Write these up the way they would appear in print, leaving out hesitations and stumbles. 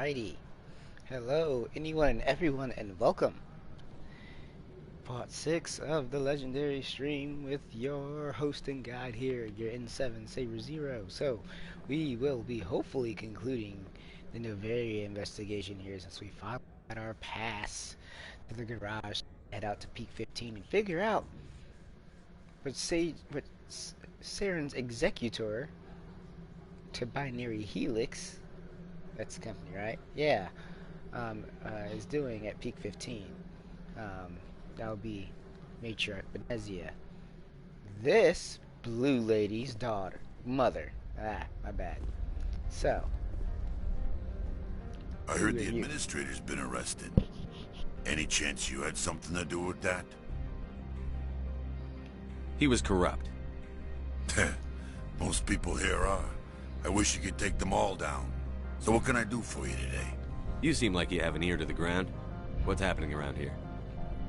Alrighty. Hello, anyone and everyone, and welcome. Part 6 of the legendary stream with your host and guide here, your N7 SABREZER0. So, we will be hopefully concluding the Novaria investigation here since we finally got our pass to the garage, head out to Peak 15 and figure out what Saren's executor to Binary Helix, that's the company, right? Yeah. Is doing at Peak 15. That would be Matriarch Benezia. This blue lady's mother. My bad. So. I heard the administrator's been arrested. Any chance you had something to do with that? He was corrupt. Most people here are. I wish you could take them all down. So what can I do for you today? You seem like you have an ear to the ground. What's happening around here?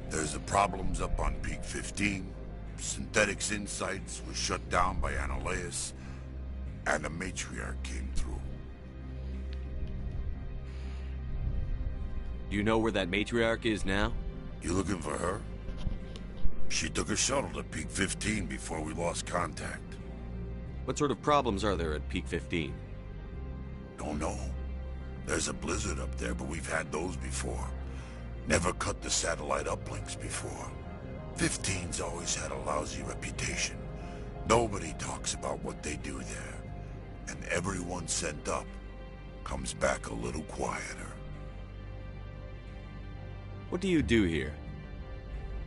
There's the problems up on Peak 15. Synthetics Insights was shut down by Annihilus, and the Matriarch came through. Do you know where that Matriarch is now? You looking for her? She took a shuttle to Peak 15 before we lost contact. What sort of problems are there at Peak 15? Don't know. There's a blizzard up there, but we've had those before. Never cut the satellite uplinks before. 15's always had a lousy reputation. Nobody talks about what they do there. And everyone sent up comes back a little quieter. What do you do here?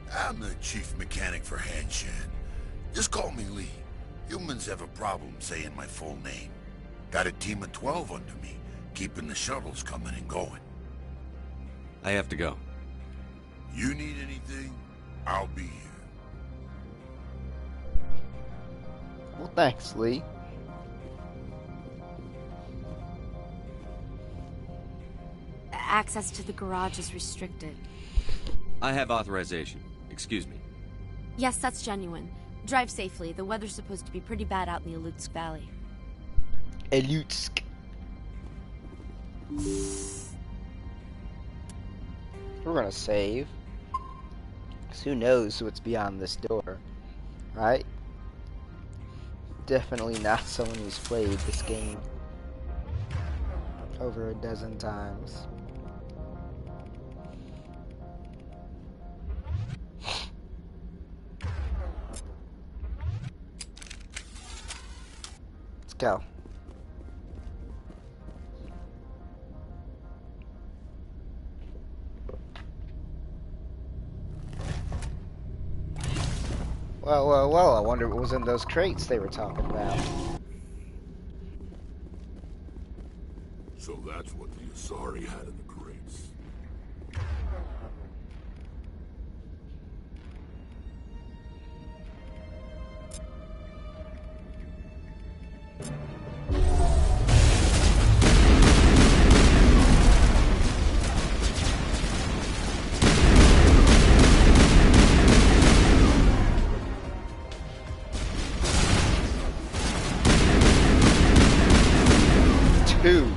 I'm the chief mechanic for Hanshan. Just call me Lee. Humans have a problem saying my full name. Got a team of 12 under me, keeping the shuttles coming and going. I have to go. You need anything, I'll be here. Well, thanks, Lee. Access to the garage is restricted. I have authorization. Excuse me. Yes, that's genuine. Drive safely. The weather's supposed to be pretty bad out in the Alutsk Valley. Alutsk. We're gonna save. 'Cause who knows what's beyond this door, right? Definitely not someone who's played this game over a dozen times. Let's go. Well, I wonder what was in those crates they were talking about. So that's what the Asari had in the crates. Two.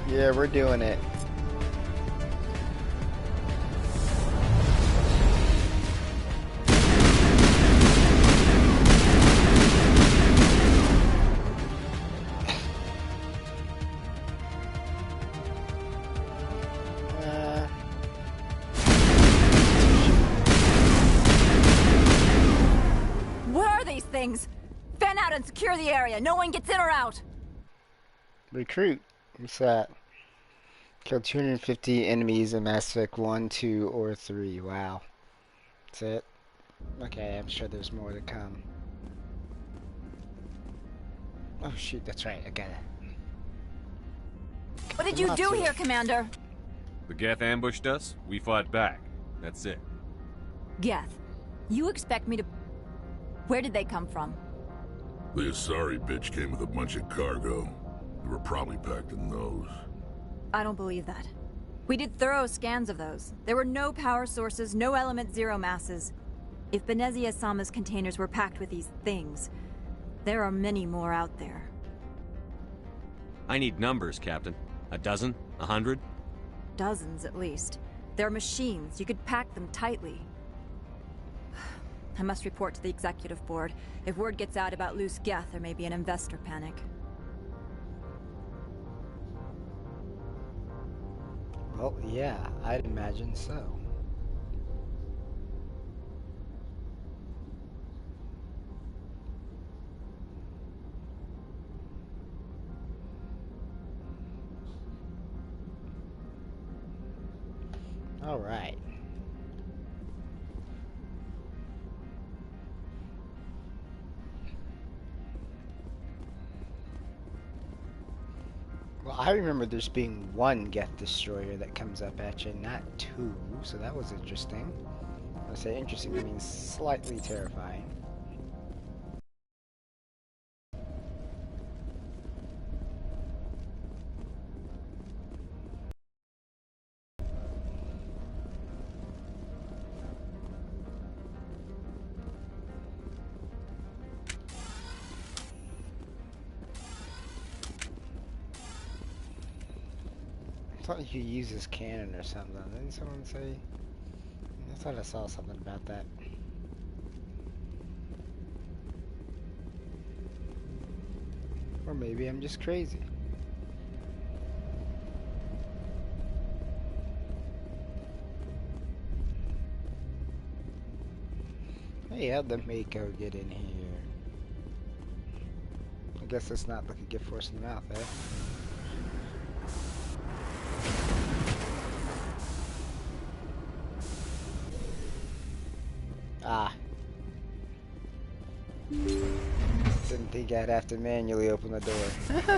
Yeah, we're doing it. Where are these things? Fan out and secure the area. No one gets in or out. Recruit. What's that? Kill 250 enemies in Mass Effect 1, 2, or 3. Wow. That's it? Okay, I'm sure there's more to come. Oh shoot, that's right, I got it. What did you do here, Commander? The Geth ambushed us, we fought back. That's it. Geth, you expect me to... Where did they come from? The Asari bitch came with a bunch of cargo. The were probably packed in those. I don't believe that. We did thorough scans of those. There were no power sources, no element zero masses. If Benezia-sama's containers were packed with these things, there are many more out there. I need numbers, Captain. A dozen? 100? Dozens, at least. They're machines. You could pack them tightly. I must report to the executive board. If word gets out about loose geth, there may be an investor panic. Well, yeah, I'd imagine so. All right. Well, I remember there's being one Geth Destroyer that comes up at you, not two, so that was interesting. I say interesting means slightly terrifying. I thought you could use this cannon or something. Didn't someone say? I thought I saw something about that. Or maybe I'm just crazy. Hey, how'd the Mako get in here? I guess it's not like a gift horse in the mouth, eh? Ah. Didn't think I'd have to manually open the door. There we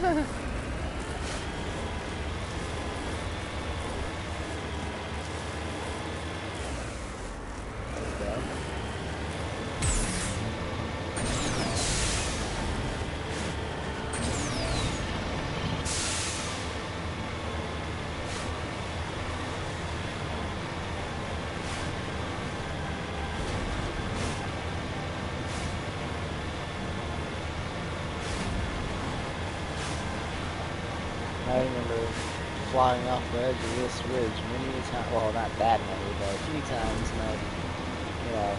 go. I remember flying off the edge of this ridge many times. Well, not that many, but a few times when I,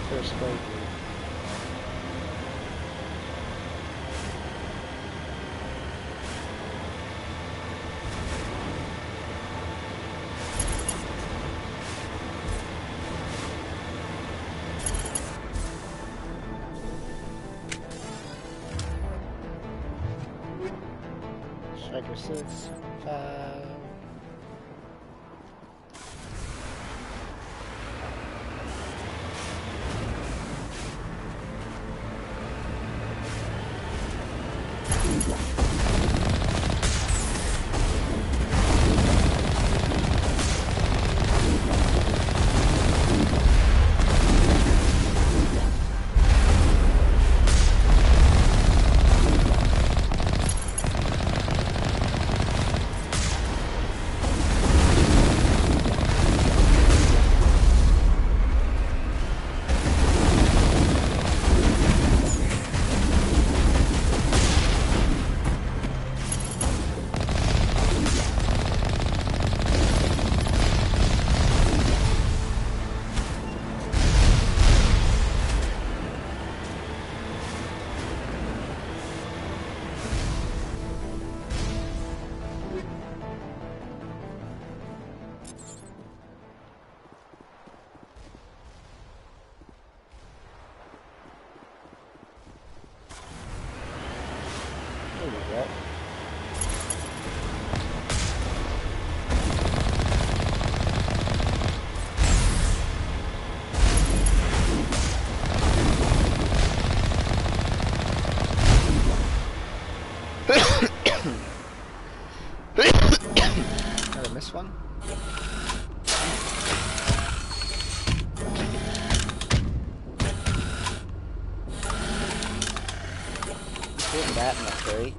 first playthrough. Striker 6, 5. There we go. Did I miss one? Put that in the crate.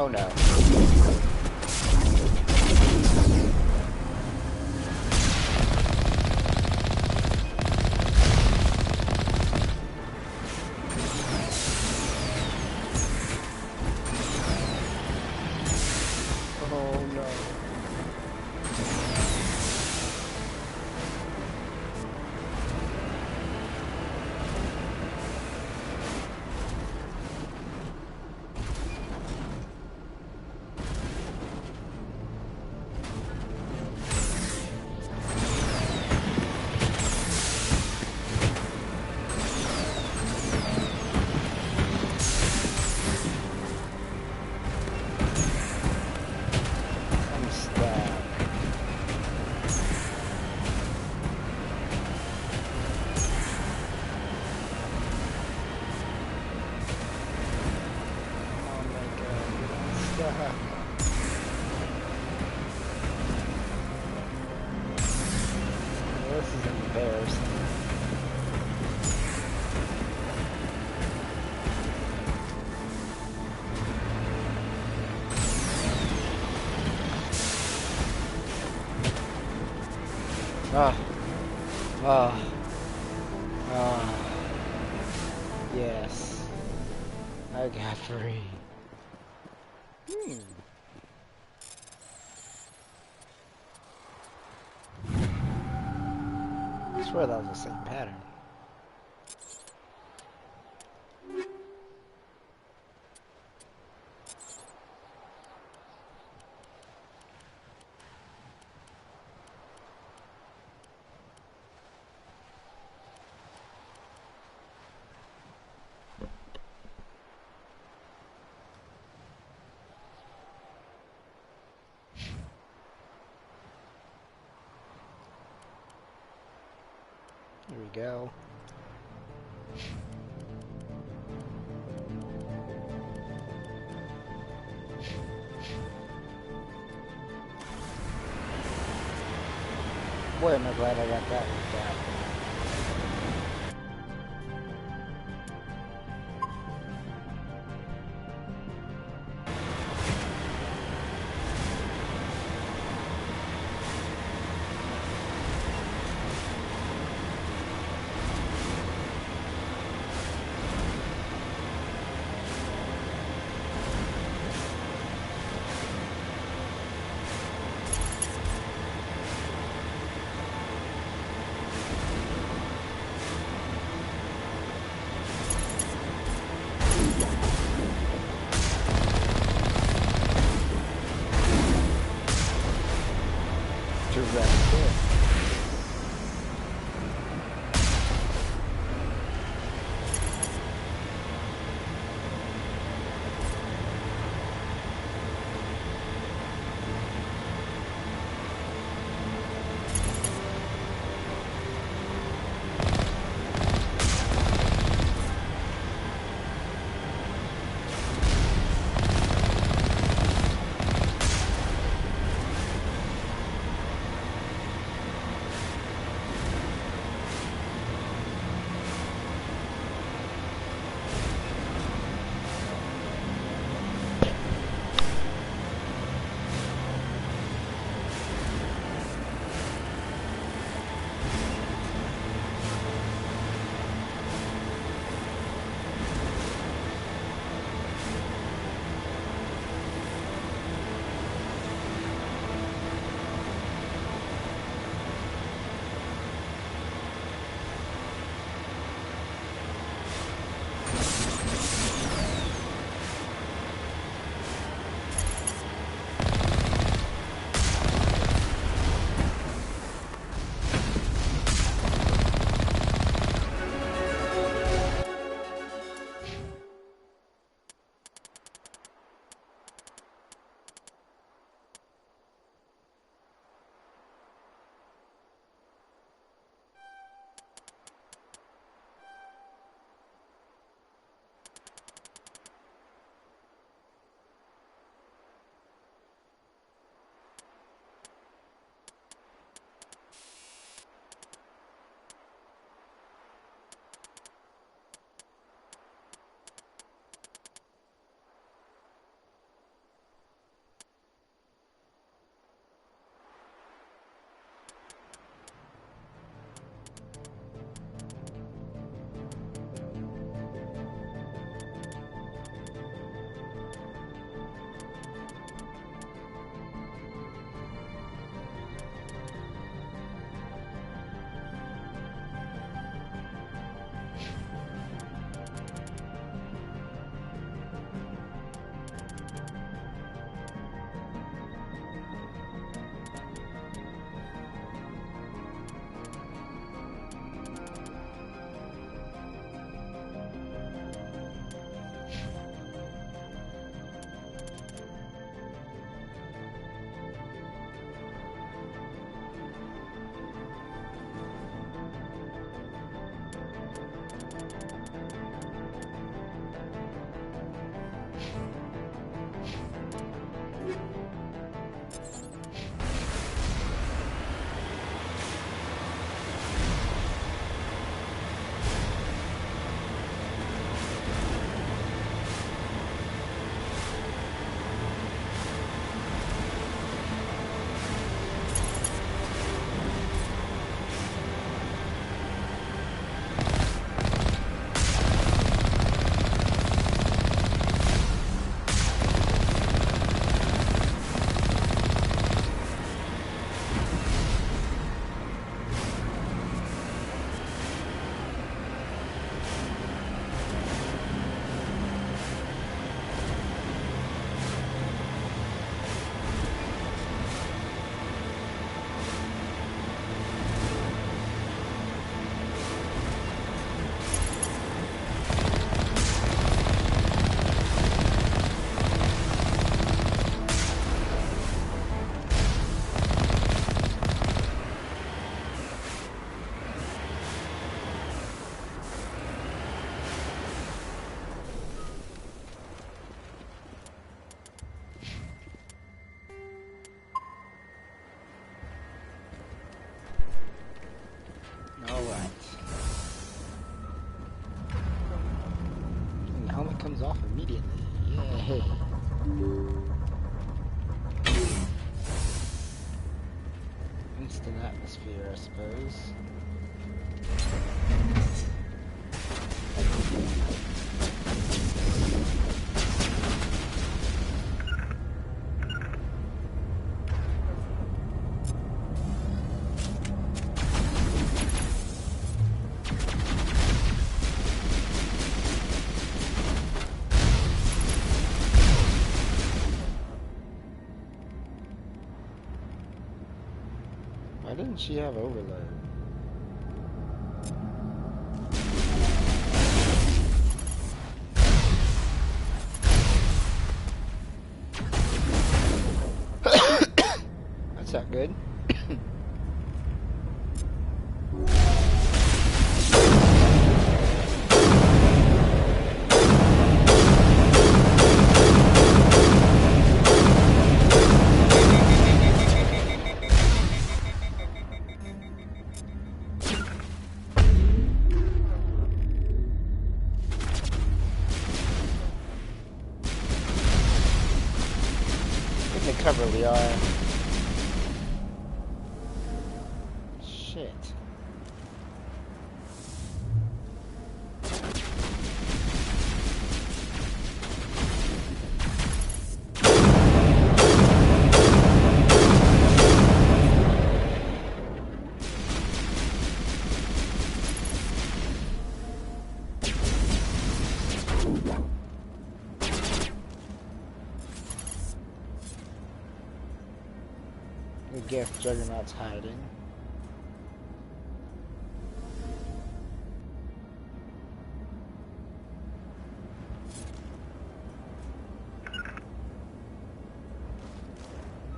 Oh no. Oh no. I'm stuck. Oh my god, I'm stuck. Well, this is embarrassing. Ah, ah, ah. Yes, I got free. I swear that was the same pattern. Here we go. Boy, am I glad I got that worked out. comes off immediately. Yay. Instant atmosphere, I suppose. Why didn't she have overload? That's not good. In the cover we are. Shit. I guess Juggernaut's hiding.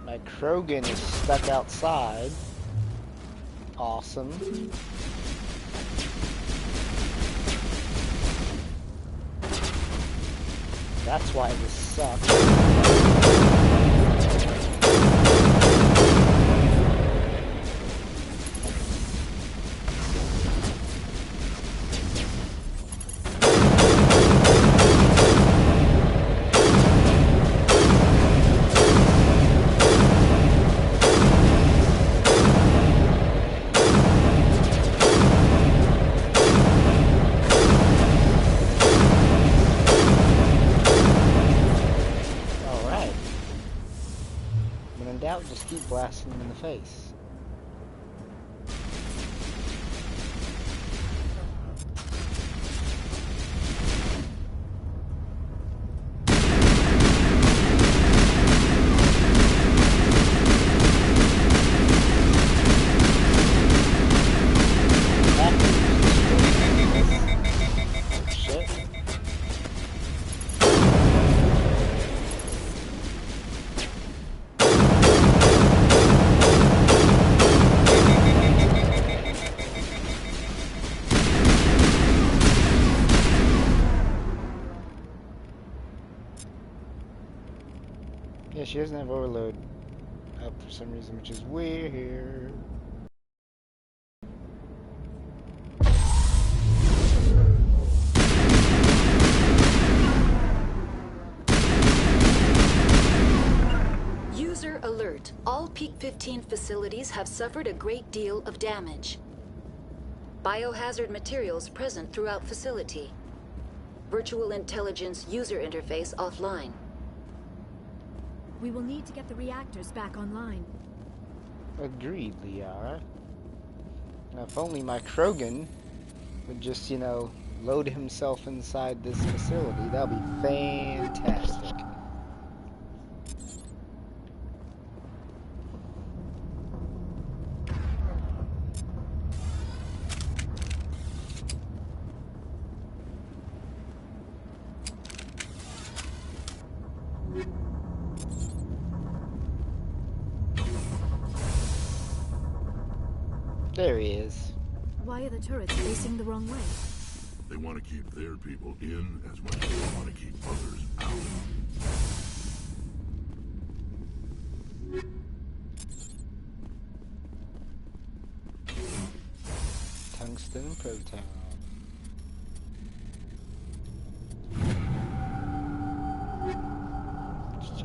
My Krogan is stuck outside. Awesome. That's why this sucks. When in doubt, just keep blasting them in the face. Yeah, she doesn't have overload up for some reason, which is weird. User alert. All Peak 15 facilities have suffered a great deal of damage. Biohazard materials present throughout facility. Virtual intelligence user interface offline. We will need to get the reactors back online. Agreed, Liara. Now, if only my Krogan would just, you know, load himself inside this facility, that would be fantastic. There he is. Why are the turrets facing the wrong way? They want to keep their people in as much as they want to keep others out. Tungsten proton.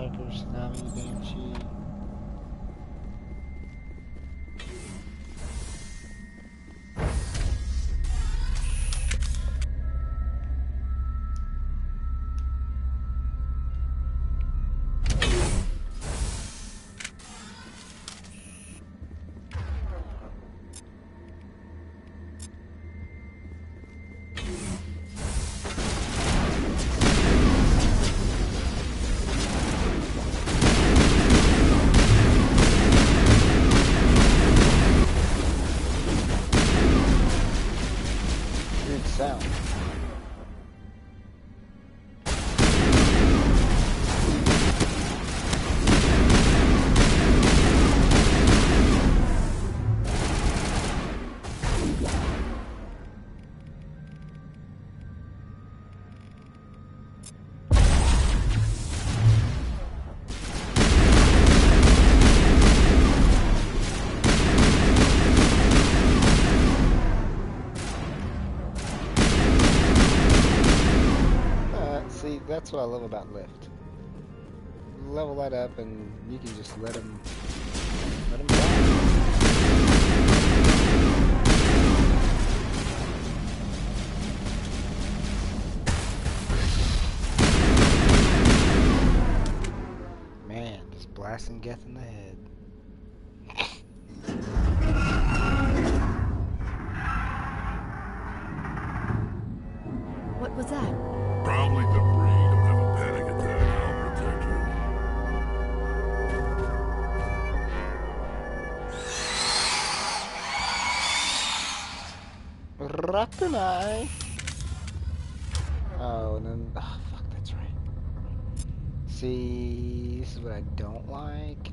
Woodpecker, Tsunami, Banshee. Sound. See, that's what I love about Lift. Level that up, and you can just let them fly. Man, just blasting Geth in the head. What was that? Probably debris. Don't have a panic attack. I'll protect you. Rakunai. Oh, and then fuck, that's right. See, this is what I don't like.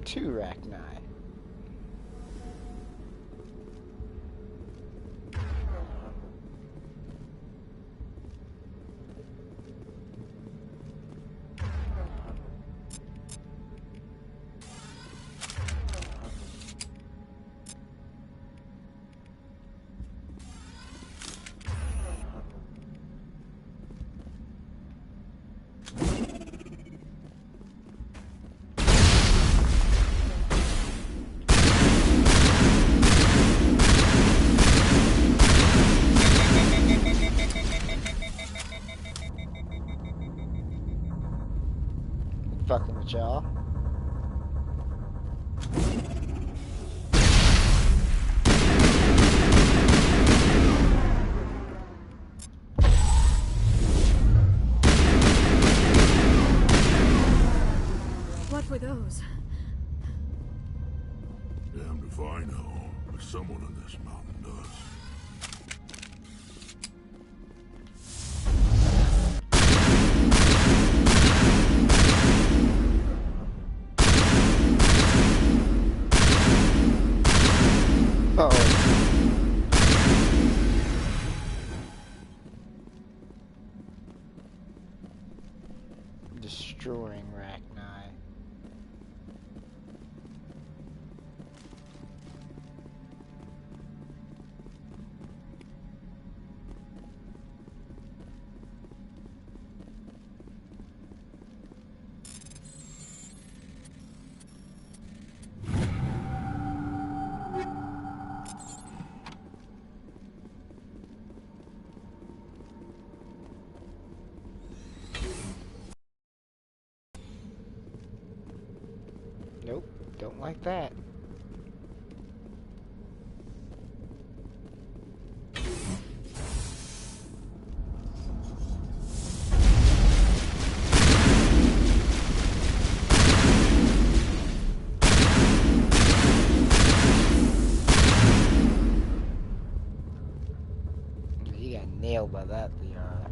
Two Rachni. Fucking with y'all. What were those? Damned if I know, but someone in this mountain does. Destroying Rachni. Nope, don't like that. You got nailed by that, Liara.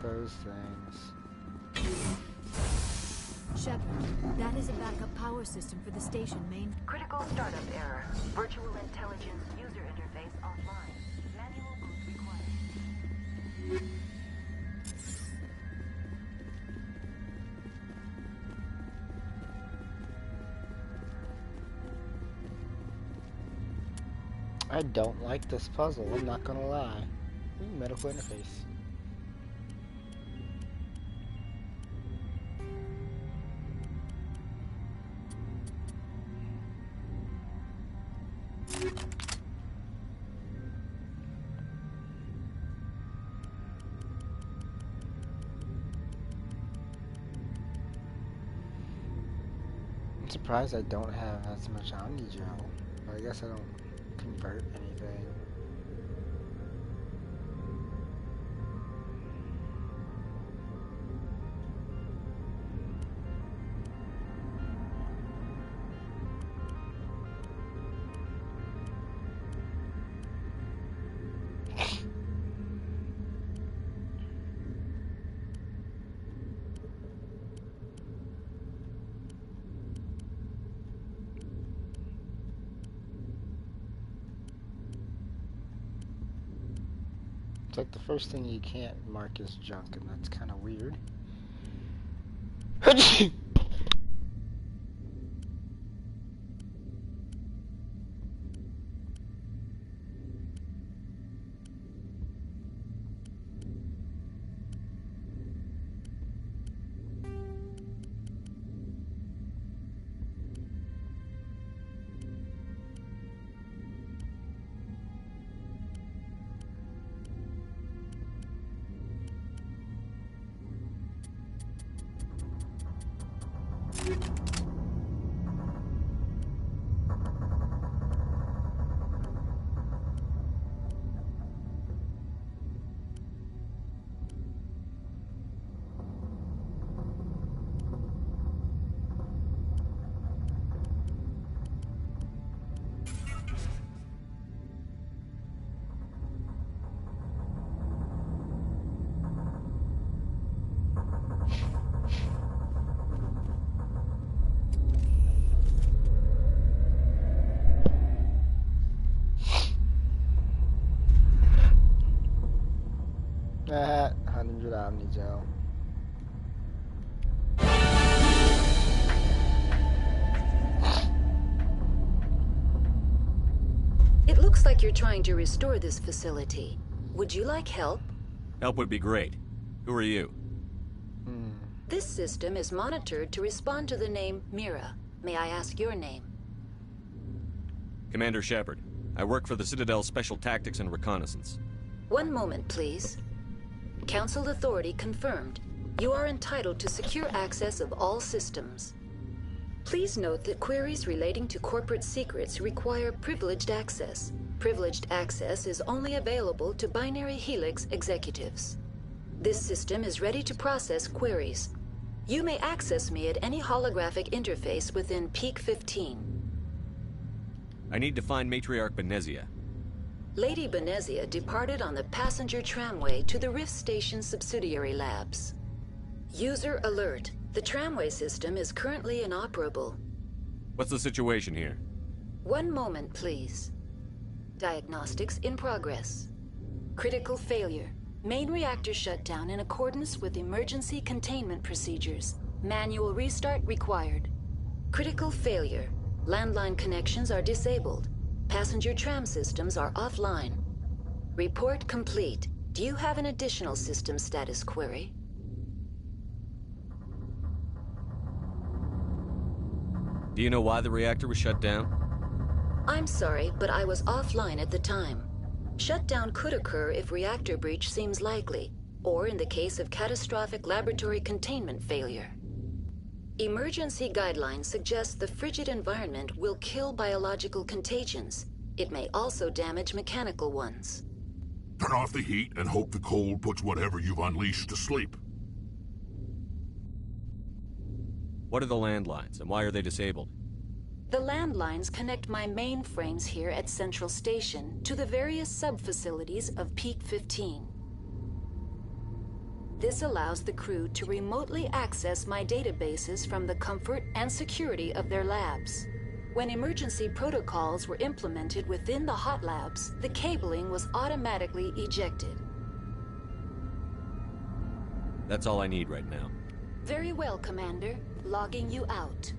those things. Shepard, that is a backup power system for the station main. Critical startup error. Virtual intelligence user interface offline. Manual boot required. I don't like this puzzle, I'm not gonna lie. Ooh, medical interface. I'm surprised I don't have as much omni-gel, but I guess I don't convert anything. It's like the first thing you can't mark as junk, and that's kind of weird. That 100 omni-gel. It looks like you're trying to restore this facility. Would you like help? Help would be great. Who are you? This system is monitored to respond to the name Mira. May I ask your name? Commander Shepard. I work for the Citadel Special Tactics and Reconnaissance. One moment, please. Council authority confirmed. You are entitled to secure access of all systems. Please note that queries relating to corporate secrets require privileged access. Privileged access is only available to Binary Helix executives. This system is ready to process queries. You may access me at any holographic interface within Peak 15. I need to find Matriarch Benezia. Lady Benezia departed on the passenger tramway to the Rift Station subsidiary labs. User alert. The tramway system is currently inoperable. What's the situation here? One moment, please. Diagnostics in progress. Critical failure. Main reactor shut down in accordance with emergency containment procedures. Manual restart required. Critical failure. Landline connections are disabled. Passenger tram systems are offline. Report complete. Do you have an additional system status query? Do you know why the reactor was shut down? I'm sorry, but I was offline at the time. Shutdown could occur if reactor breach seems likely, or in the case of catastrophic laboratory containment failure. Emergency guidelines suggest the frigid environment will kill biological contagions. It may also damage mechanical ones. Turn off the heat and hope the cold puts whatever you've unleashed to sleep. What are the landlines, and why are they disabled? The landlines connect my mainframes here at Central Station to the various sub-facilities of Peak 15. This allows the crew to remotely access my databases from the comfort and security of their labs. When emergency protocols were implemented within the hot labs, the cabling was automatically ejected. That's all I need right now. Very well, Commander. Logging you out.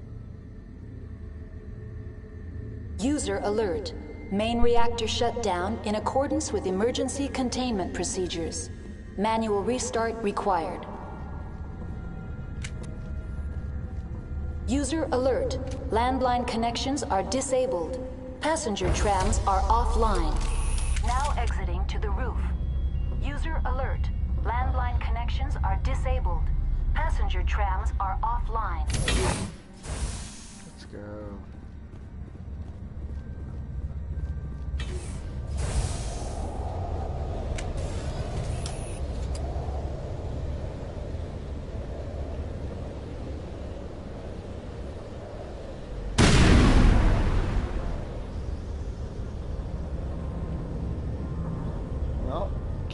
User alert. Main reactor shut down in accordance with emergency containment procedures. Manual restart required. User alert. Landline connections are disabled. Passenger trams are offline. Now exiting to the roof. User alert. Landline connections are disabled. Passenger trams are offline. Let's go.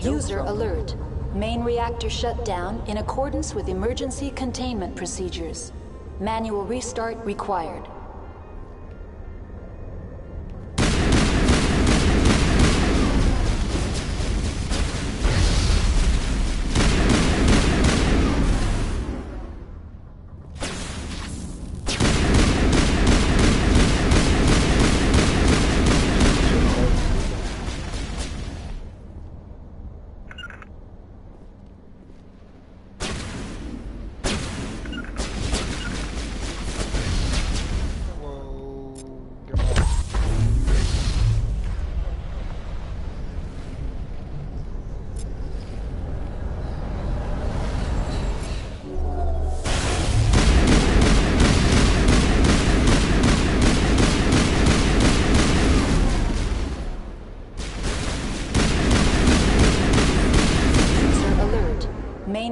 User alert. Main reactor shut down in accordance with emergency containment procedures. Manual restart required.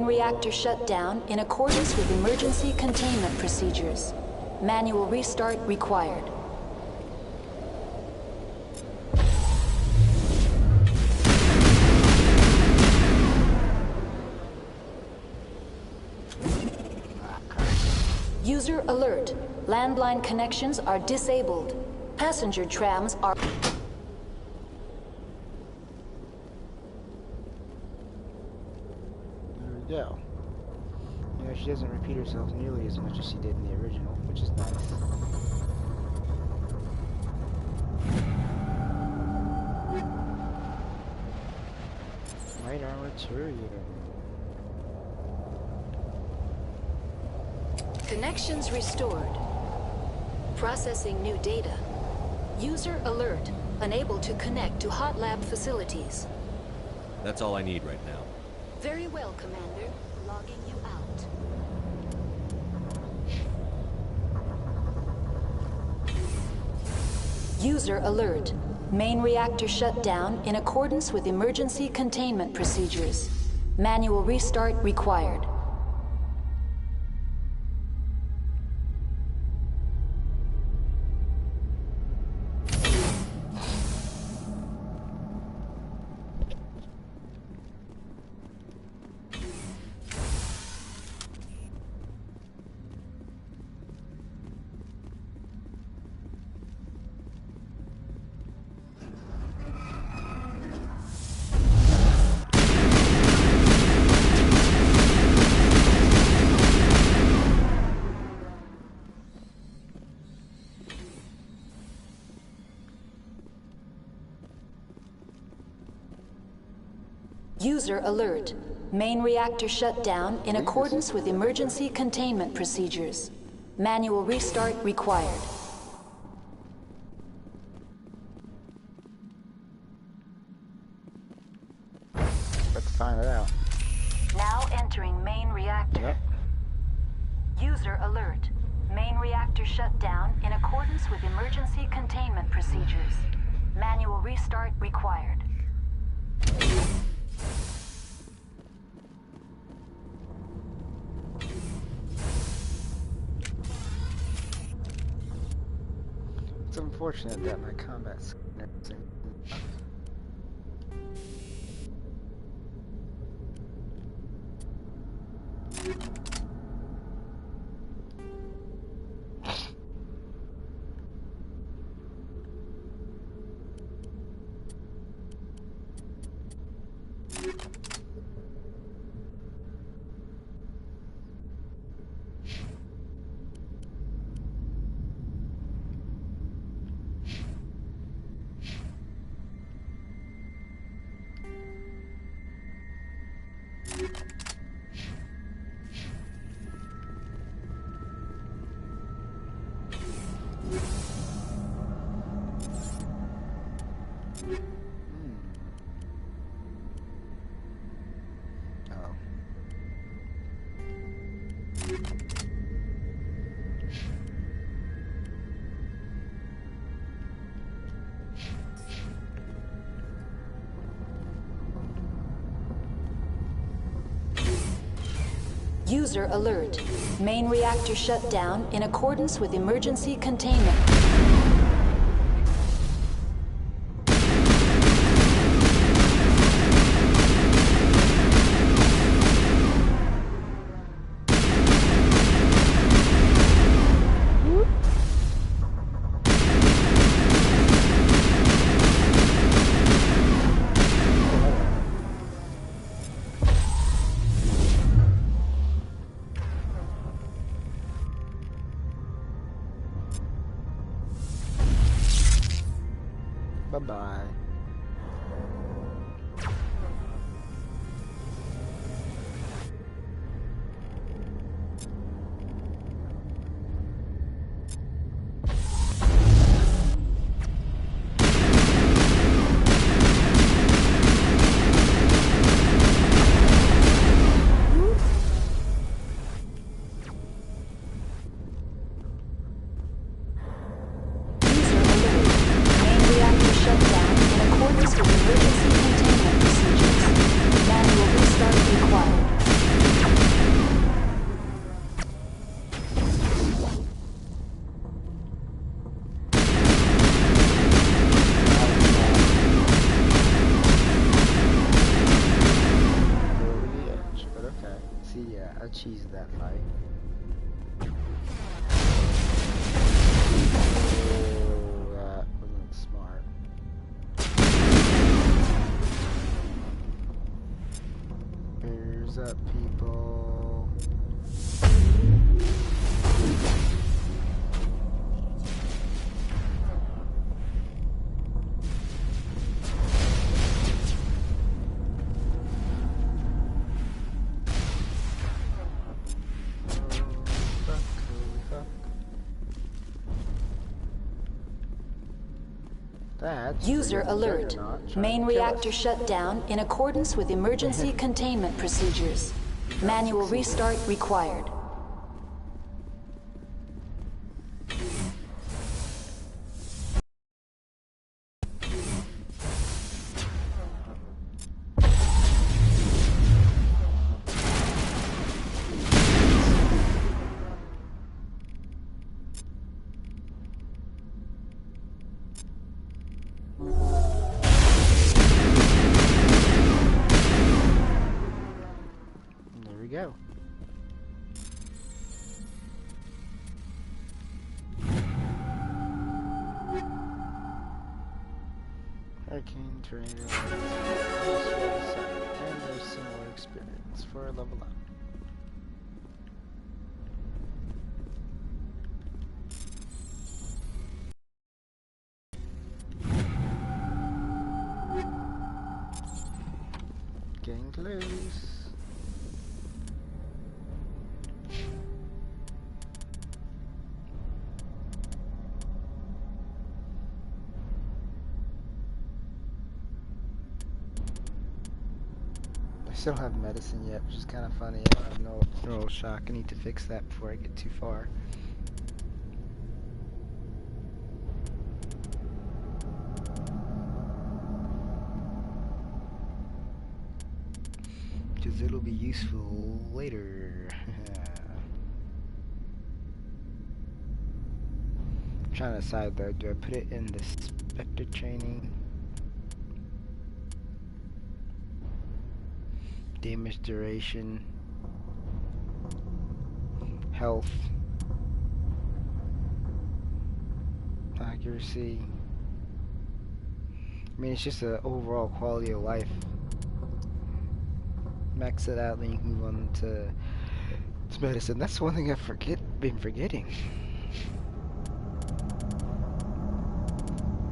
Reactor shut down in accordance with emergency containment procedures. Manual restart required. User alert. Landline connections are disabled. Passenger trams are... Go. You know, she doesn't repeat herself nearly as much as she did in the original, which is nice. Light armatorium. Connections restored. Processing new data. User alert. Unable to connect to hot lab facilities. That's all I need right now. Very well, Commander. Logging you out. User alert. Main reactor shut down in accordance with emergency containment procedures. Manual restart required. User alert. Main reactor shut down in accordance with emergency containment procedures. Manual restart required. Let's find it out. Now entering main reactor. Yep. User alert. Main reactor shut down in accordance with emergency containment procedures. Manual restart required. It's unfortunate that my combat Oh. User alert. Main reactor shut down in accordance with emergency containment. Bye-bye. I cheesed that fight. Oh, that wasn't smart. Bears up, people. User alert. Main reactor shut down in accordance with emergency containment procedures. Manual restart required. There we go. Hurricane, tornado, and there's similar experience for level up. Getting close. I still don't have medicine yet, which is kind of funny. I have no neural shock. I need to fix that before I get too far. Because it'll be useful later. I'm trying to decide though, do I put it in the Spectre training? Damage duration. health, accuracy. I mean, it's just an overall quality of life. Max it out, then you can move on to medicine. That's one thing I've been forgetting.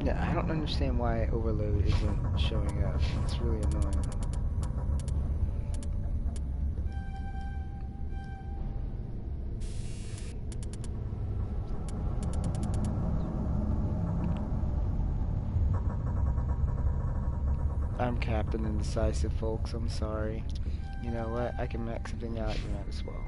Yeah, I don't understand why overload isn't showing up. It's really annoying. I'm Captain Indecisive, folks. I'm sorry. You know what? I can max something out. You might as well.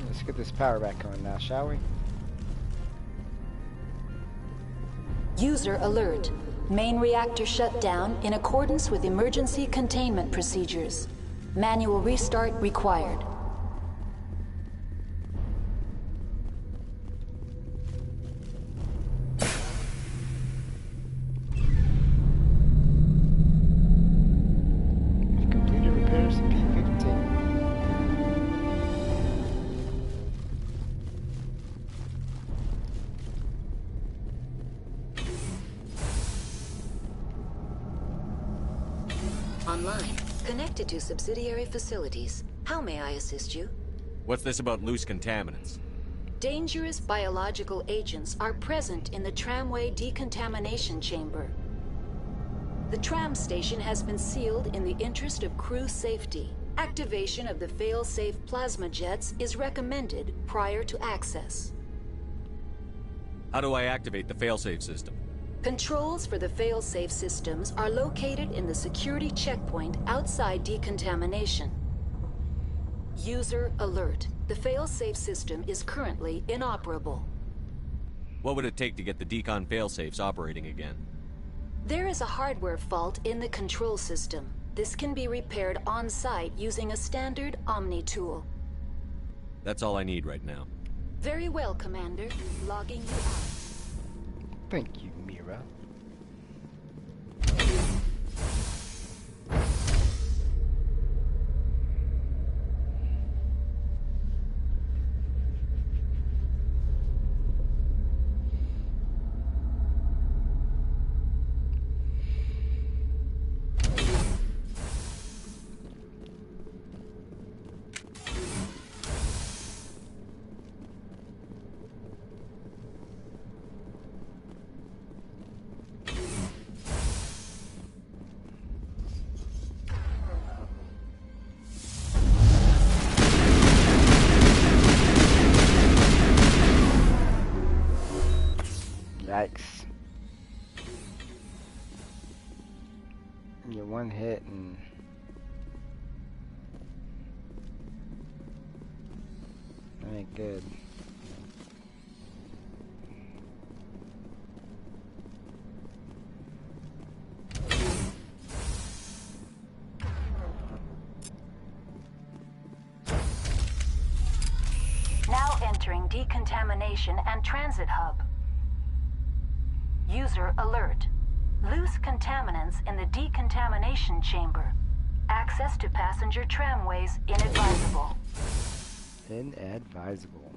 Let's get this power back on now, shall we? User alert. Main reactor shut down in accordance with emergency containment procedures. Manual restart required. We've completed repairs to P-15. Online. Connected to subsidiary facilities. How may I assist you? What's this about loose contaminants? Dangerous biological agents are present in the tramway decontamination chamber. The tram station has been sealed in the interest of crew safety. Activation of the fail-safe plasma jets is recommended prior to access. How do I activate the failsafe system? Controls for the fail-safe systems are located in the security checkpoint outside decontamination. User alert. The fail-safe system is currently inoperable. What would it take to get the decon failsafes operating again? There is a hardware fault in the control system. This can be repaired on-site using a standard Omni tool. That's all I need right now. Very well, Commander. Logging you out. Thank you, Mira. Yikes. You're one hit and... that ain't good. Now entering decontamination and transit hub. User alert. Loose contaminants in the decontamination chamber. Access to passenger tramways inadvisable. Inadvisable.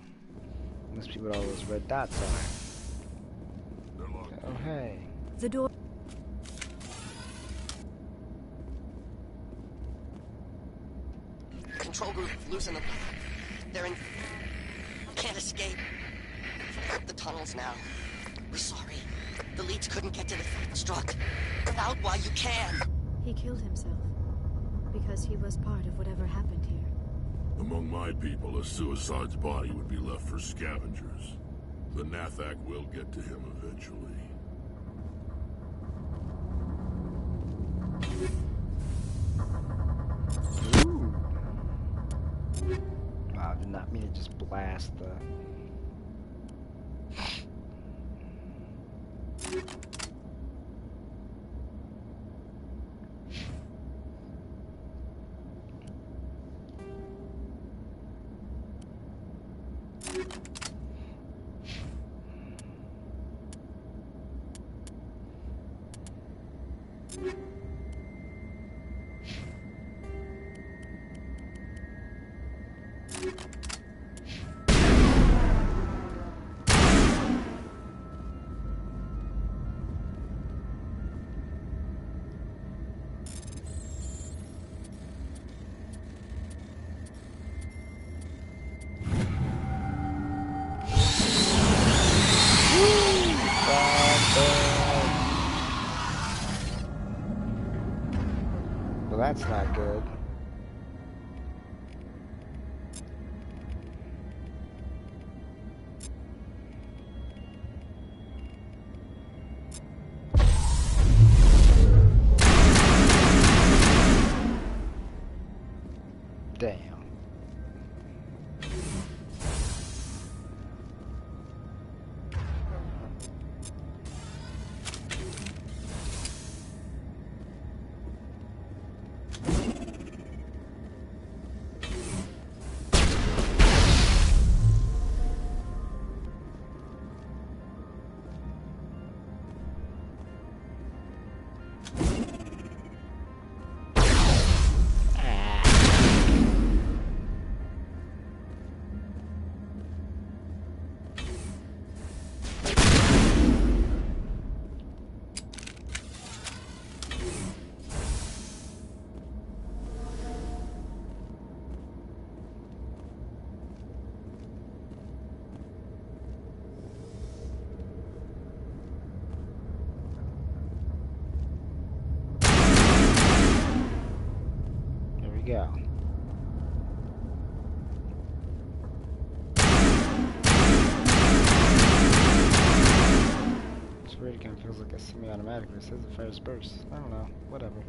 Must be what all those red dots are. Oh, hey. The door. control group losing them. They're in... Can't escape. The tunnels now. We're sorry. The leads couldn't get to the struck. Get out while you can. He killed himself. Because he was part of whatever happened here. Among my people, a suicide's body would be left for scavengers. The Nathak will get to him eventually. Ooh. Wow, I did not mean to just blast the... Well, that's not good. Damn. Go. It's weird, it kind of feels like a semi-automatic, but it says the first burst. I don't know, whatever.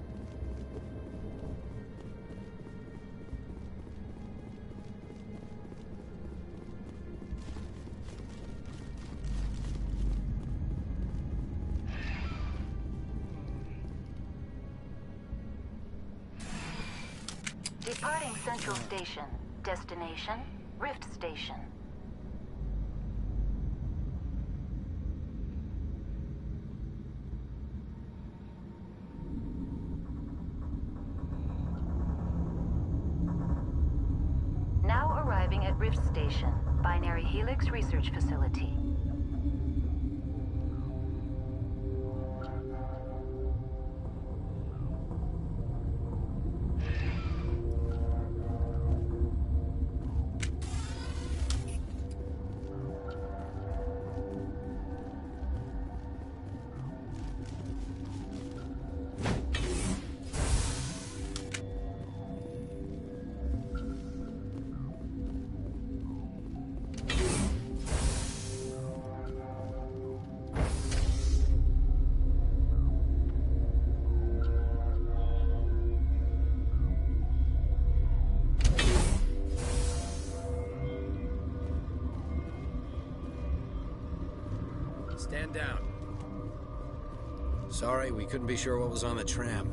Departing Central Station. Destination, Rift Station. Now arriving at Rift Station, Binary Helix Research Facility. Stand down. Sorry, we couldn't be sure what was on the tram.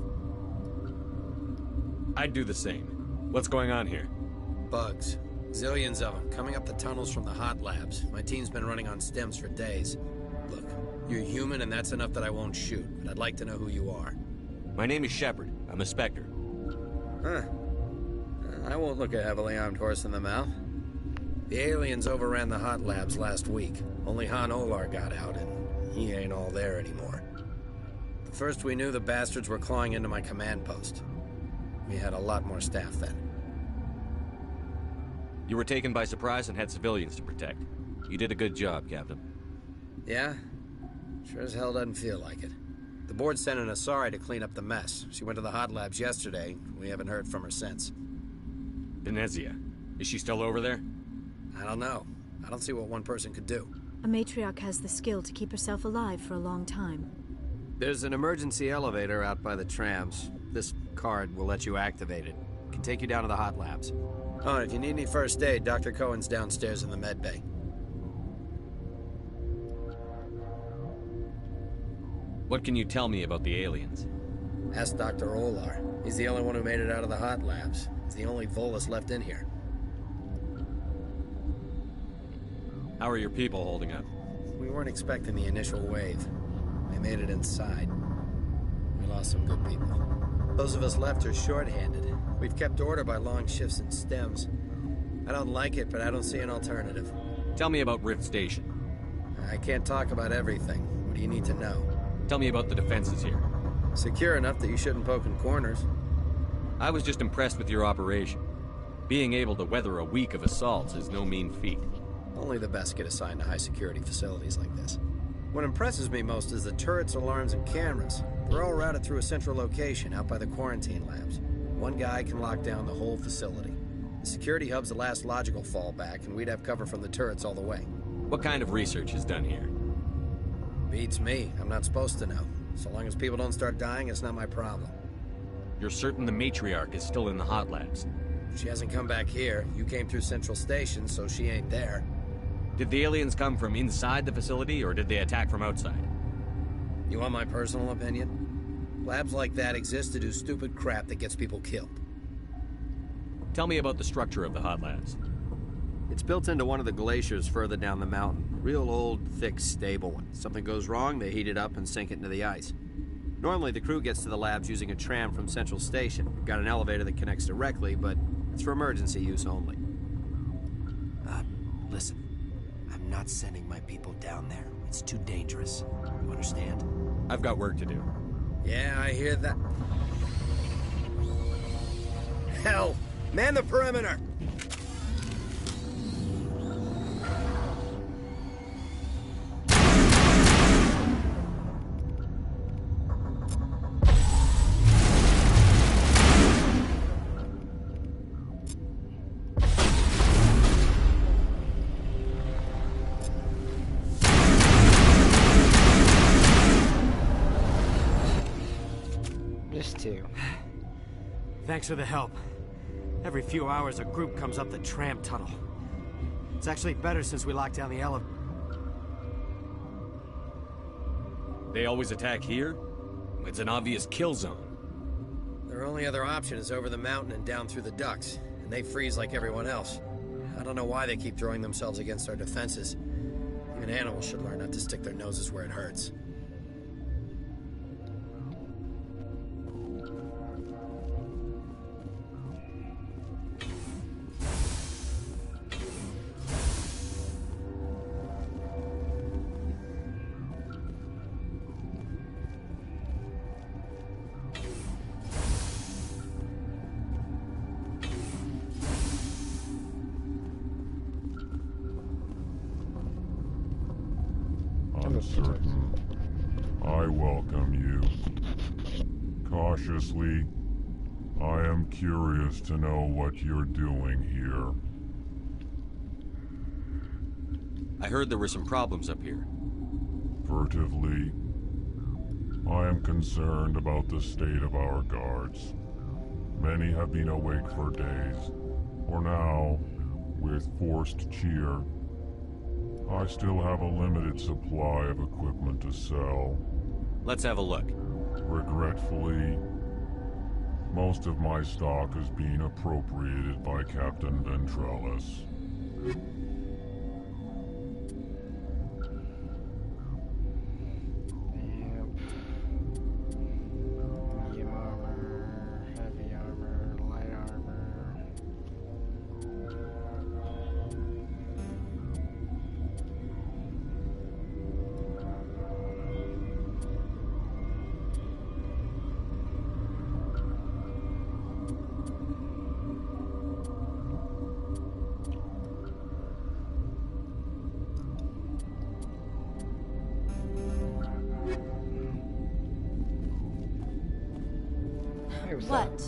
I'd do the same. What's going on here? Bugs. Zillions of them, coming up the tunnels from the hot labs. My team's been running on stems for days. Look, you're human and that's enough that I won't shoot, but I'd like to know who you are. My name is Shepard. I'm a Spectre. Huh. I won't look a heavily armed horse in the mouth. The aliens overran the hot labs last week. Only Han Olar got out, and he ain't all there anymore. The first we knew, the bastards were clawing into my command post. We had a lot more staff then. You were taken by surprise and had civilians to protect. You did a good job, Captain. Yeah? Sure as hell doesn't feel like it. The board sent an Asari to clean up the mess. She went to the hot labs yesterday. We haven't heard from her since. Benezia. Is she still over there? I don't know. I don't see what one person could do. A matriarch has the skill to keep herself alive for a long time. There's an emergency elevator out by the trams. This card will let you activate it. It can take you down to the hot labs. Oh, and if you need any first aid, Dr. Cohen's downstairs in the med bay. What can you tell me about the aliens? Ask Dr. Olar. He's the only one who made it out of the hot labs. He's the only Volus left in here. How are your people holding up? We weren't expecting the initial wave. They made it inside. We lost some good people. Those of us left are short-handed. We've kept order by long shifts and stems. I don't like it, but I don't see an alternative. Tell me about Rift Station. I can't talk about everything. What do you need to know? Tell me about the defenses here. Secure enough that you shouldn't poke in corners. I was just impressed with your operation. Being able to weather a week of assaults is no mean feat. Only the best get assigned to high-security facilities like this. What impresses me most is the turrets, alarms, and cameras. They're all routed through a central location out by the quarantine labs. One guy can lock down the whole facility. The security hub's the last logical fallback, and we'd have cover from the turrets all the way. What kind of research is done here? Beats me. I'm not supposed to know. So long as people don't start dying, it's not my problem. You're certain the matriarch is still in the hot labs? She hasn't come back here. You came through Central Station, so she ain't there. Did the aliens come from inside the facility, or did they attack from outside? You want my personal opinion? Labs like that exist to do stupid crap that gets people killed. Tell me about the structure of the hot labs. It's built into one of the glaciers further down the mountain. Real old, thick, stable one. Something goes wrong, they heat it up and sink it into the ice. Normally, the crew gets to the labs using a tram from Central Station. We've got an elevator that connects directly, but it's for emergency use only. Listen. I'm not sending my people down there. It's too dangerous. You understand? I've got work to do. Yeah, I hear that. Hell! Man the perimeter! Thanks for the help. Every few hours, a group comes up the tram tunnel. It's actually better since we locked down the elevator. They always attack here? It's an obvious kill zone. Their only other option is over the mountain and down through the ducts, and they freeze like everyone else. I don't know why they keep throwing themselves against our defenses. Even animals should learn not to stick their noses where it hurts. Uncertain. I welcome you. Cautiously, I am curious to know what you're doing here. I heard there were some problems up here. Furtively, I am concerned about the state of our guards. Many have been awake for days, or now, with forced cheer. I still have a limited supply of equipment to sell. Let's have a look. Regretfully, most of my stock is being appropriated by Captain Ventrellis. Medium armor, heavy armor, light armor. Hey, what's What? up?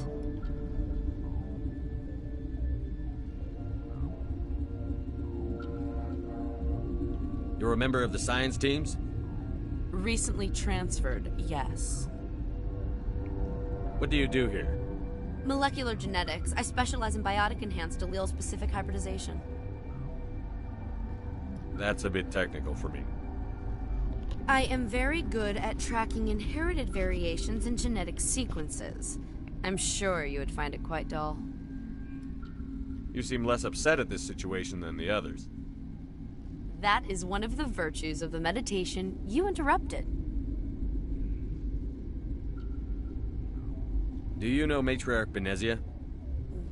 You're a member of the science teams? Recently transferred, yes. What do you do here? Molecular genetics. I specialize in biotic-enhanced allele-specific hybridization. That's a bit technical for me. I am very good at tracking inherited variations in genetic sequences. I'm sure you would find it quite dull. You seem less upset at this situation than the others. That is one of the virtues of the meditation you interrupted. Do you know Matriarch Benezia?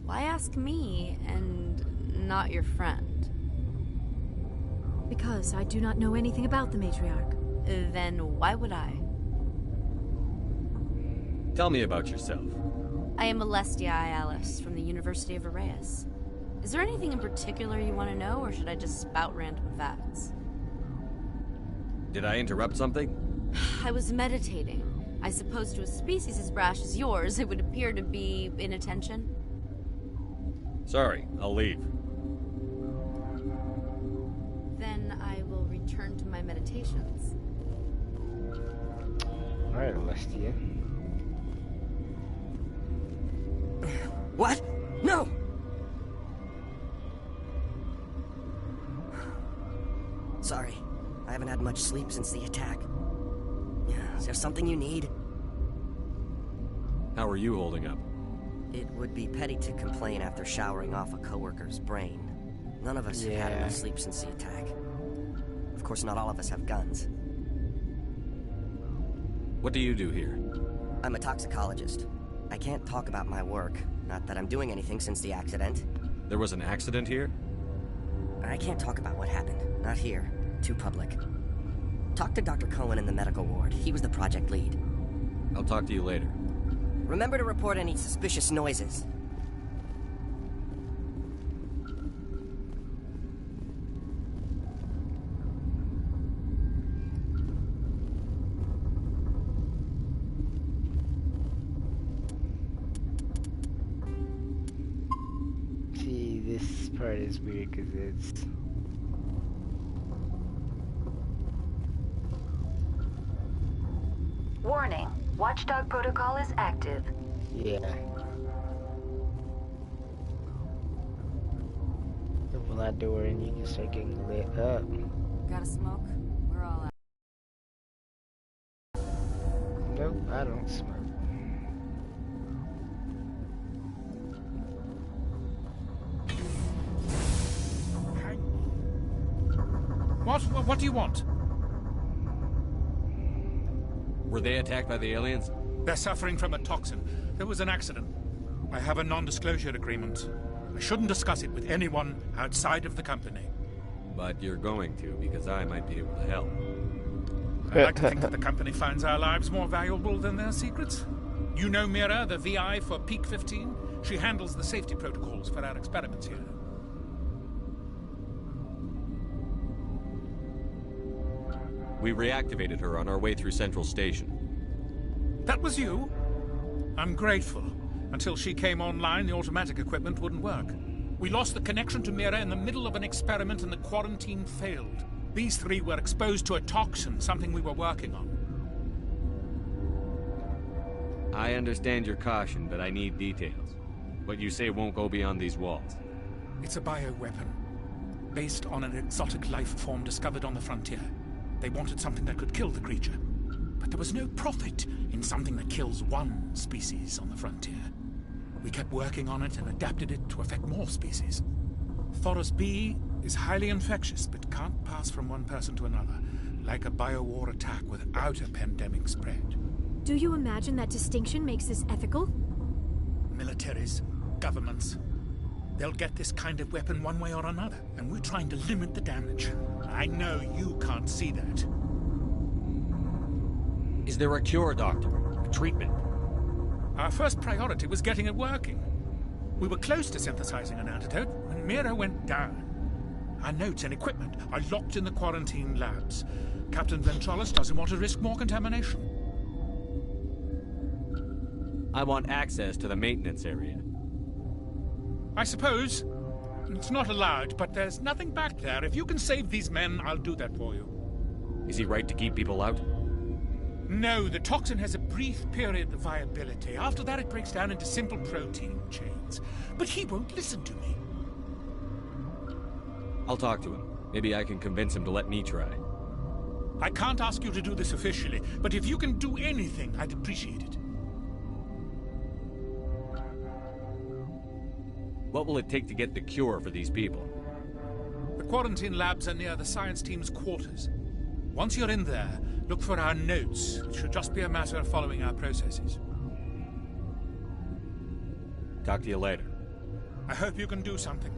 Why ask me and not your friend? Because I do not know anything about the matriarch. Then why would I? Tell me about yourself. I am Alestia Alice from the University of Arraeus. Is there anything in particular you want to know, or should I just spout random facts? Did I interrupt something? I was meditating. I suppose to a species as brash as yours, it would appear to be inattention. Sorry, I'll leave. Then I will return to my meditations. Alright, Alestia. What? No! Sorry, I haven't had much sleep since the attack. Is there something you need? How are you holding up? It would be petty to complain after showering off a coworker's brain. None of us have had enough sleep since the attack. Of course, not all of us have guns. What do you do here? I'm a toxicologist. I can't talk about my work. Not that I'm doing anything since the accident. There was an accident here? I can't talk about what happened. Not here. Too public. Talk to Dr. Cohen in the medical ward. He was the project lead. I'll talk to you later. Remember to report any suspicious noises. See, this part is weird because it's... Warning. Watchdog protocol is active. Yeah. Open that door and you can start getting lit up. Got a smoke? We're all out. Nope, I don't smoke. What do you want? Were they attacked by the aliens? They're suffering from a toxin. There was an accident. I have a non-disclosure agreement. I shouldn't discuss it with anyone outside of the company. But you're going to, because I might be able to help. I like to think that the company finds our lives more valuable than their secrets. You know Mira, the VI for Peak 15? She handles the safety protocols for our experiments here. We reactivated her on our way through Central Station. That was you? I'm grateful. Until she came online, the automatic equipment wouldn't work. We lost the connection to Mira in the middle of an experiment and the quarantine failed. These three were exposed to a toxin, something we were working on. I understand your caution, but I need details. What you say won't go beyond these walls. It's a bioweapon, based on an exotic life form discovered on the frontier. They wanted something that could kill the creature. But there was no profit in something that kills one species on the frontier. We kept working on it and adapted it to affect more species. Thoros B is highly infectious, but can't pass from one person to another, like a biowar attack without a pandemic spread. Do you imagine that distinction makes this ethical? Militaries, governments, they'll get this kind of weapon one way or another, and we're trying to limit the damage. I know you can't see that. Is there a cure, Doctor? A treatment? Our first priority was getting it working. We were close to synthesizing an antidote when Mira went down. Our notes and equipment are locked in the quarantine labs. Captain Ventralis doesn't want to risk more contamination. I want access to the maintenance area. I suppose. It's not allowed, but there's nothing back there. If you can save these men, I'll do that for you. Is he right to keep people out? No, the toxin has a brief period of viability. After that, it breaks down into simple protein chains. But he won't listen to me. I'll talk to him. Maybe I can convince him to let me try. I can't ask you to do this officially, but if you can do anything, I'd appreciate it. What will it take to get the cure for these people? The quarantine labs are near the science team's quarters. Once you're in there, look for our notes. It should just be a matter of following our processes. Talk to you later. I hope you can do something.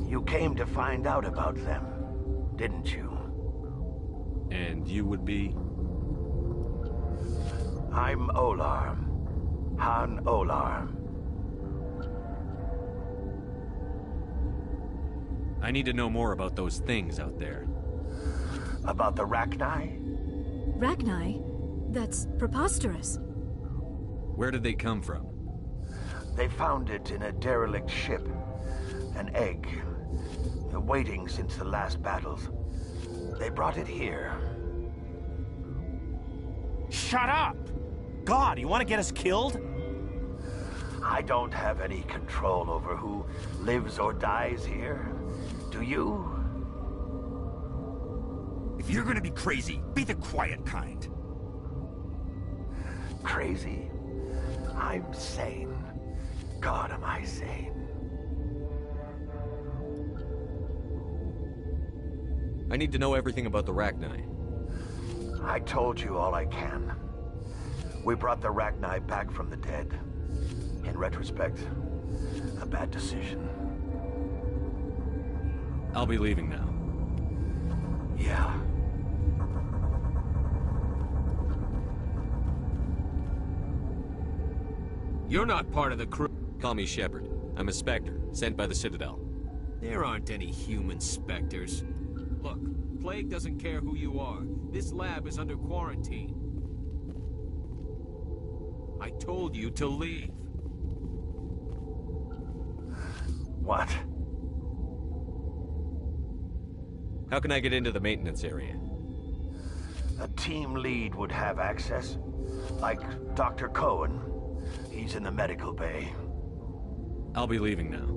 You came to find out about them, didn't you? And you would be? I'm Olar. Han Olar. I need to know more about those things out there. About the Rachni? Rachni? That's preposterous. Where did they come from? They found it in a derelict ship. An egg. Waiting since the last battles. They brought it here. Shut up! God, you want to get us killed? I don't have any control over who lives or dies here. Do you? If you're gonna be crazy, be the quiet kind. Crazy? I'm sane. God, am I sane. I need to know everything about the Rachni. I told you all I can. We brought the Rachni back from the dead. In retrospect, a bad decision. I'll be leaving now. Yeah. You're not part of the crew. Call me Shepard. I'm a Spectre, sent by the Citadel. There aren't any human Spectres. Look, Plague doesn't care who you are. This lab is under quarantine. I told you to leave. What? How can I get into the maintenance area? A team lead would have access. Like Dr. Cohen. He's in the medical bay. I'll be leaving now.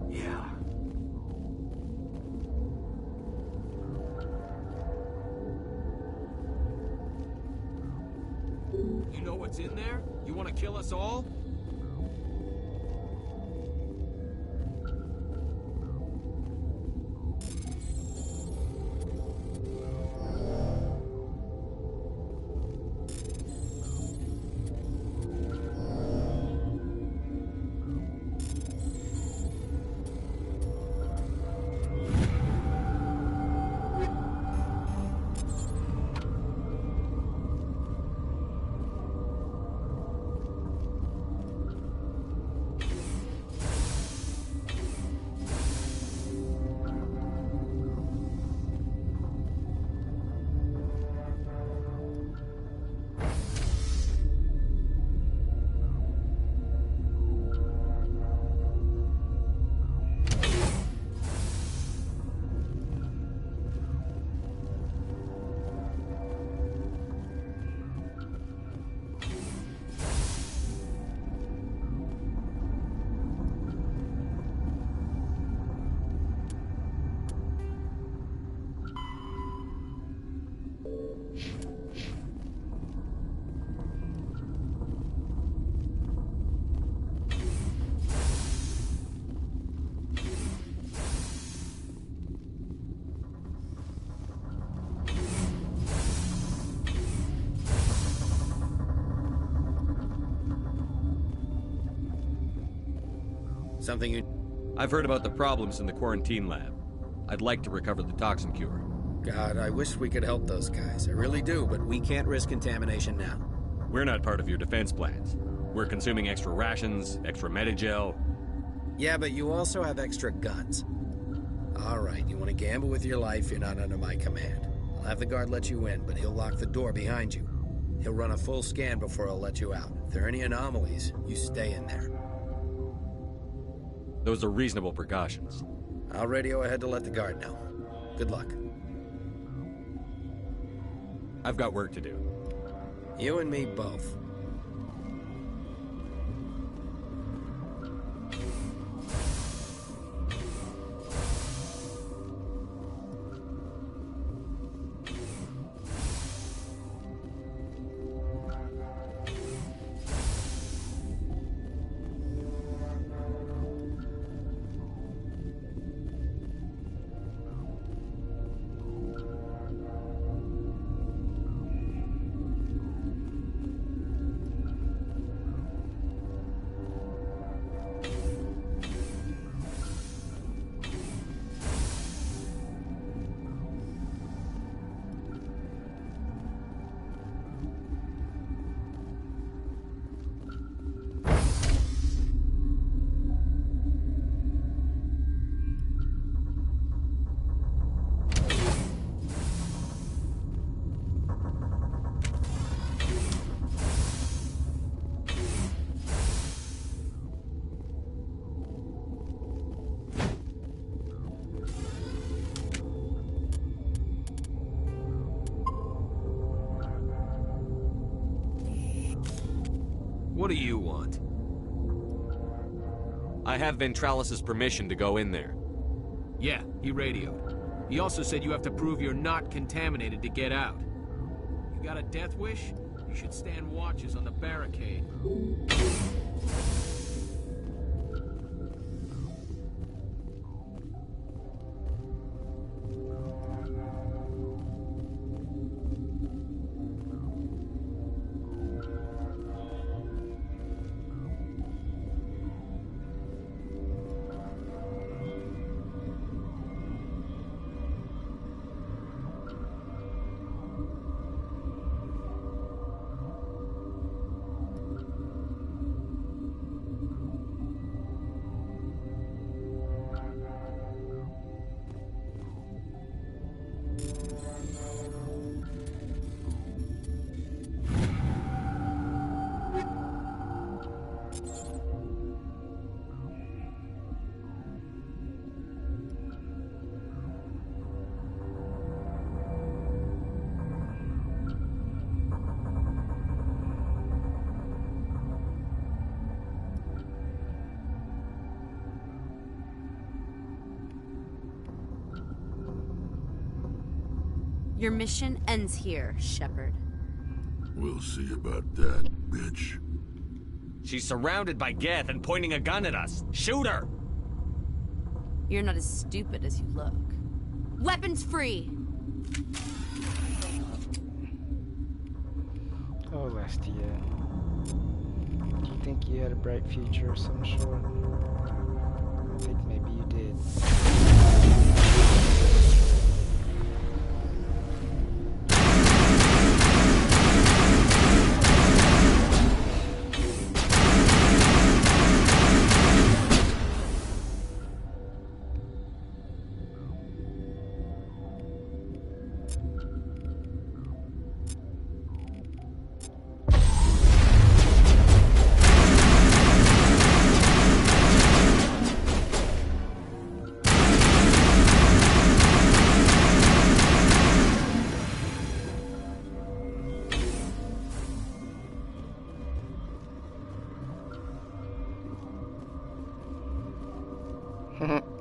Yeah. You know what's in there? You want to kill us all? Something you... I've heard about the problems in the quarantine lab. I'd like to recover the toxin cure. God, I wish we could help those guys. I really do, but we can't risk contamination now. We're not part of your defense plans. We're consuming extra rations, extra Medigel. Yeah, but you also have extra guns. All right, you want to gamble with your life, you're not under my command. I'll have the guard let you in, but he'll lock the door behind you. He'll run a full scan before he'll let you out. If there are any anomalies, you stay in there. Those are reasonable precautions. I'll radio ahead to let the guard know. Good luck. I've got work to do. You and me both. What do you want? I have Ventralis's permission to go in there. Yeah, he radioed. He also said you have to prove you're not contaminated to get out. You got a death wish? You should stand watches on the barricade. Your mission ends here, Shepard. We'll see about that, bitch. She's surrounded by Geth and pointing a gun at us. Shoot her! You're not as stupid as you look. Weapons free! Oh, Lestia. Do you think you had a bright future of some sort? I think maybe you did.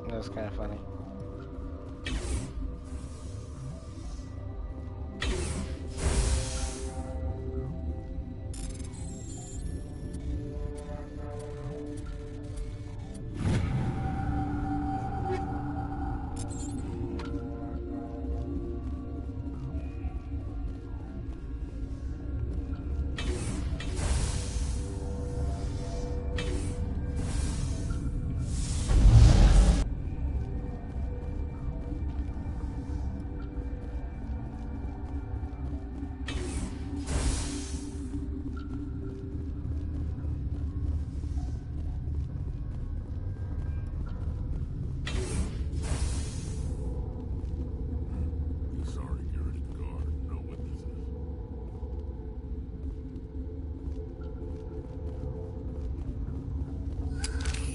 That was kind of funny.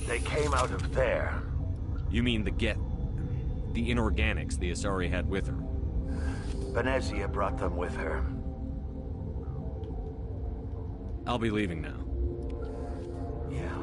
They came out of there. You mean the Geth... the inorganics the Asari had with her? Benezia brought them with her. I'll be leaving now. Yeah.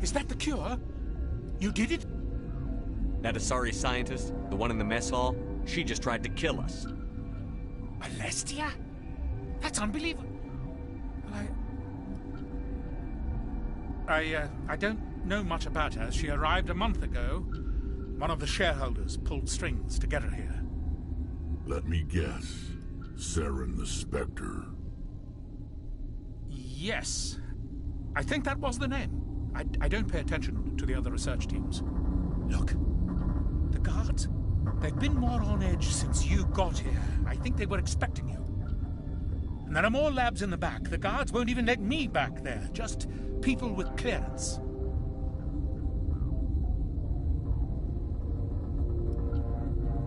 Is that the cure? You did it? That Asari scientist, the one in the mess hall, she just tried to kill us. Alestia? That's unbelievable. I don't know much about her. She arrived a month ago. One of the shareholders pulled strings to get her here. Let me guess. Saren the Spectre. Yes. I think that was the name. I don't pay attention to the other research teams. Look. The guards. They've been more on edge since you got here. I think they were expecting you. And there are more labs in the back. The guards won't even let me back there. Just people with clearance.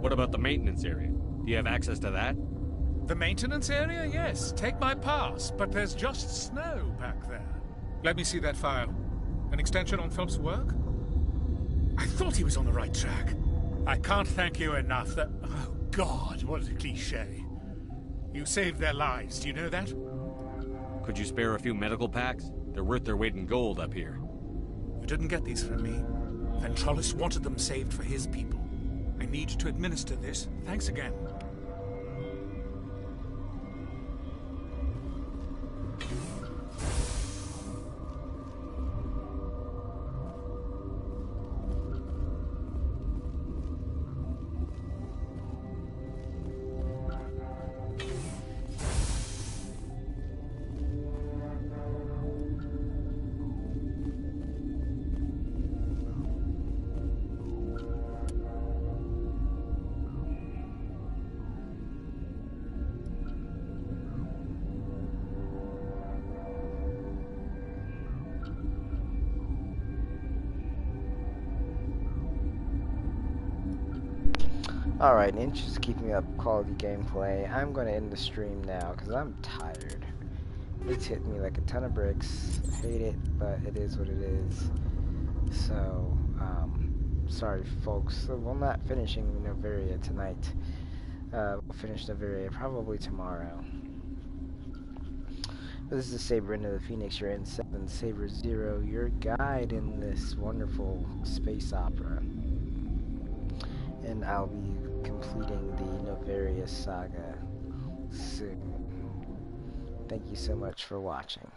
What about the maintenance area? Do you have access to that? The maintenance area? Yes. Take my pass. But there's just snow back there. Let me see that file. An extension on Phelps' work? I thought he was on the right track. I can't thank you enough that... Oh, God, what a cliché. You saved their lives, do you know that? Could you spare a few medical packs? They're worth their weight in gold up here. You didn't get these from me. Ventrollis wanted them saved for his people. I need to administer this. Thanks again. Alright, in the interest of keeping up quality gameplay, I'm going to end the stream now because I'm tired. It's hit me like a ton of bricks. I hate it, but it is what it is. So, sorry folks. So we're not finishing Novaria tonight. We'll finish Novaria probably tomorrow. But this is Saber into the Phoenix, your N7, SABREZER0, your guide in this wonderful space opera. And I'll be completing the Novaria saga soon. Thank you so much for watching.